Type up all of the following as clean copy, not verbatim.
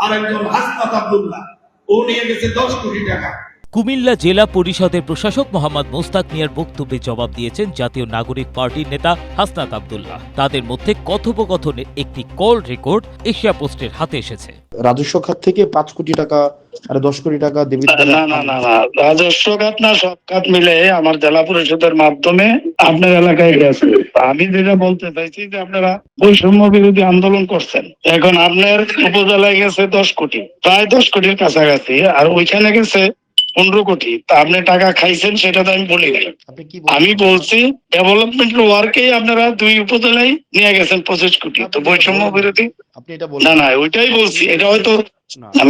আর একজন হাসনাত আব্দুল্লাহ, ও নিয়ে গেছে 10 কোটি টাকা। কুমিল্লা জেলা পরিষদের প্রশাসক মোহাম্মদ মোস্তাক মিয়ার বক্তব্যে জবাব দিয়েছেন জাতীয় নাগরিক পার্টির নেতা হাসনাত আব্দুল্লাহ। তাদের মধ্যে কথোপকথনের একটি কল রেকর্ড এশিয়া পোস্টের হাতে এসেছে। রাজস্ব খাত থেকে 5 কোটি টাকা আর 10 কোটি টাকা দেবী না, রাজস্ব খাত না, সব খাত মিলে আমার জেলা পরিষদের মাধ্যমে আপনার এলাকায় গেছে। আমি যেটা বলতে চাইছি যে আপনারা বৈষম্য বিরোধী আন্দোলন করছেন, এখন আপনার উপজেলায় গেছে 10 কোটি, প্রায় 10 কোটির কাছাকাছি, আর ওইখানে গেছে 15 কোটি। তা আপনি টাকা খাইছেন সেটা তো আমি বলি নাই। আমি বলছি ডেভেলপমেন্ট ওয়ার্কেই আপনারা 2 উপজেলায় নিয়ে গেছেন 25 কোটি। তো বৈষম্য বিরোধী না, ওইটাই বলছি। এটা হয়তো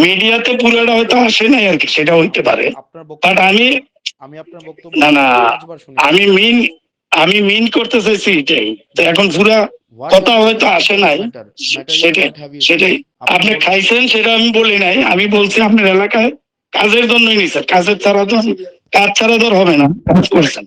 মিডিয়াতে পুরোটা হয়তো আসে নাই আর কি, সেটা হইতে পারে। বাট আমি আপনার বক্তব্য আমি মিন করতে চাইছি এটাই। তো এখন পুরা কথা হয়তো আসে নাই, সেটাই আপনি খাইছেন সেটা আমি বলি নাই। আমি বলছি আপনার এলাকায় কাজের জন্যই নিছেন, কাজ ছাড়া তো হবে না, কাজ করছেন।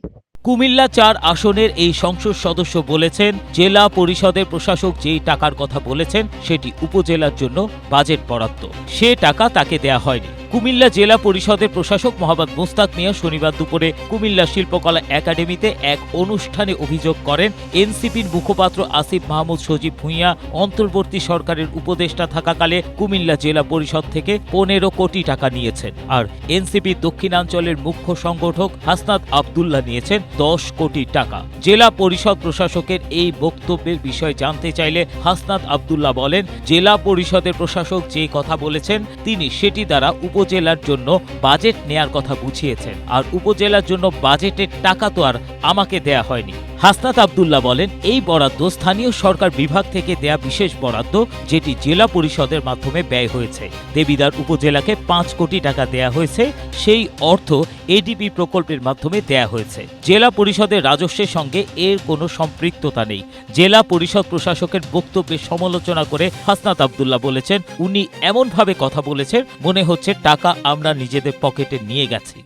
কুমিল্লা 4 আসনের এই সংসদ সদস্য বলেছেন, জেলা পরিষদের প্রশাসক যেই টাকার কথা বলেছেন সেটি উপজেলার জন্য বাজেট বরাদ্দ, সে টাকা তাকে দেয়া হয়নি। কুমিল্লা জেলা পরিষদের প্রশাসক মোহাম্মদ মোস্তাক মিয়া শনিবার দুপুরে কুমিল্লা শিল্পকলা একাডেমিতে এক অনুষ্ঠানে অভিযোগ করেন, এনসিপির মুখপাত্র আসিফ মাহমুদ সজীব ভূঁইয়া অন্তর্বর্তী সরকারের উপদেষ্টা থাকাকালে কুমিল্লা জেলা পরিষদ থেকে 15 কোটি টাকা নিয়েছেন, আর এনসিপির দক্ষিণাঞ্চলের মুখ্য সংগঠক হাসনাত আব্দুল্লাহ নিয়েছেন 10 কোটি টাকা। জেলা পরিষদ প্রশাসকের এই বক্তব্যের বিষয় জানতে চাইলে হাসনাত আব্দুল্লাহ বলেন, জেলা পরিষদের প্রশাসক যে কথা বলেছেন তিনি সেটি দ্বারা উপজেলার জন্য বাজেট নেয়ার কথা বুঝিয়েছেন, আর উপজেলার জন্য বাজেটের টাকা তো আর আমাকে দেয়া হয়নি। হাসনাত আব্দুল্লাহ বলেন, এই বরাদ্দ স্থানীয় সরকার বিভাগ থেকে দেয়া বিশেষ বরাদ্দ, যেটি জেলা পরিষদের মাধ্যমে ব্যয় হয়েছে। দেবিদ্বার উপজেলাকে 5 কোটি টাকা দেয়া হয়েছে, সেই অর্থ এডিপি প্রকল্পের মাধ্যমে দেয়া হয়েছে। জেলা পরিষদের রাজস্বের সঙ্গে এর কোনো সম্পৃক্ততা নেই। জেলা পরিষদ প্রশাসকের বক্তব্যের সমালোচনা করে হাসনাত আব্দুল্লাহ বলেছেন, উনি এমনভাবে কথা বলেছেন মনে হচ্ছে টাকা আমরা নিজেদের পকেটে নিয়ে গেছি।